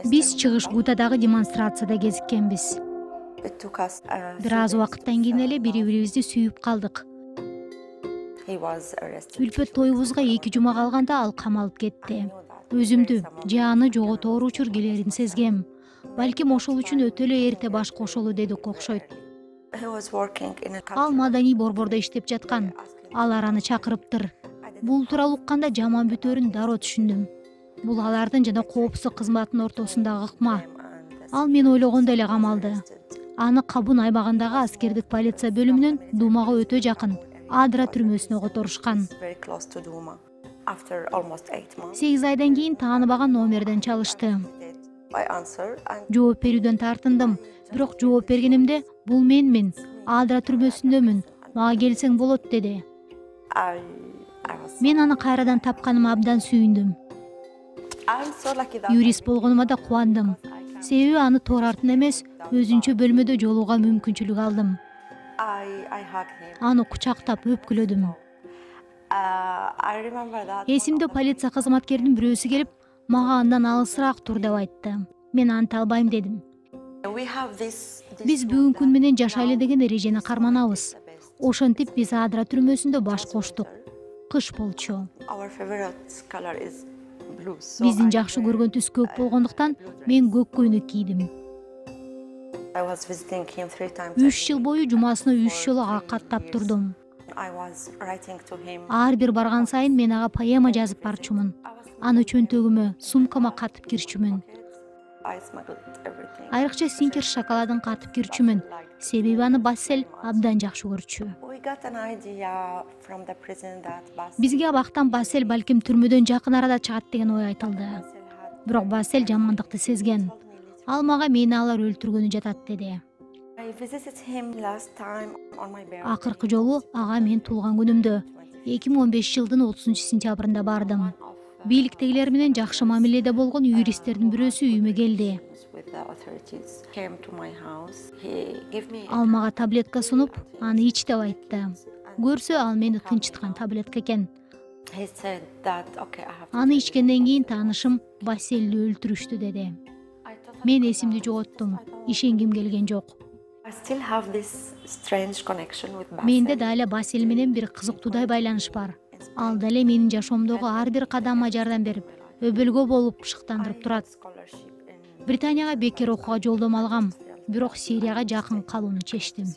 Биз чыгыш Гутадагы демонстрацияда кезиккенбиз. Бир аз убакыттан кийин эле бири-бирибизди сүйүп калдык. Үлпөт тоюбузга 2 жума калганда ал камалып кетти. Өзүмдү же аны жоготору учур келерин сезгем. Балким ошол үчүн өтө эле эрте баш кошолу дедик окшойт. Ал маданий борбордо иштеп жаткан. Алар аны чакырыптыр. Бул тууралуу укканда жаман бүтөөрүн дароо түшүндүм. Бул алардын жана коопсуздук кызматынын ортосундагы ыкма. Ал мен ойлогондой эле камалды. Аны Кабун аймагындагы аскердик полиция бөлүмүнүн Думага өтө жакын Адра түрмөсүнө которушкан. 8 айдан кийин тааныбаган номерден чалышты. Жооп берүүдөн тартындым, бирок жооп бергенимде бул менмин, Адра түрмөсүндөмүн, мага келсең болот деди. Мен аны кайрадан тапканыма абдан сүйүндүм. Юрист болгонума да кубандым. Себеби аны тоор артын эмес, өзүнчө бөлмөдө жолууга мүмкүнчүлүк алдым. Аны кучактап өпкүлөдүм. Эсимде полиция кызматкеринин бирөөсү келип, мага андан алысыраак тур деп айтты. Мен анта албайм дедим. Биз бүгүнкү күн менен жашайлы деген эрежени карманабыз. Ошентип биз Адра түрмөсүндө баш коштук. Кыш болчу. Биздин жакшы көргөн түс көк болгондуктан мен көк көйнөк кийдим. 3 жыл бою жумасына 3 жолу ага каттап турдум. Ар бир барган сайын мен ага поэма жазып барчумун. Аны чөнтөгүмө, сумкама катып кирчүмүн. Айрыкча Сникер шоколадын катып кирчүмүн. Себеби аны Бассель абдан жакшы көрчү. Бизге абактан Бассель балким түрмөдөн жакын арада чыгат деген ой айтылды. Бирок Бассель жамандыкты сезген. Ал мага мени алар өлтүргөнү жатат деди. Акыркы жолу ага мен туулган күнүмдө 2015 жылдын 30-сентябрында бардым. Бийликтегилер менен жакшы мамиледе болгон юристтердин бирөөсү үйүмө келди. Ал мага таблетка сунуп, аны ич деп айтты. Көрсө ал мени тынчыткан таблетка экен. Аны ичкенден кийин таанышым Бассельди өлтүрүштү деди. Мен эсимди жоготтум, ишенгим келген жок. Менде дагы Бассель менен бир кызыктуудай байланыш бар. Ал деле менин жашоомдогу ар бир кадамыма жардам берип, өбөлгө болуп шыктандырып турат. Британияга бекер окууга жолдомо алгам, бирок Сирияга жакын калууну чечтим.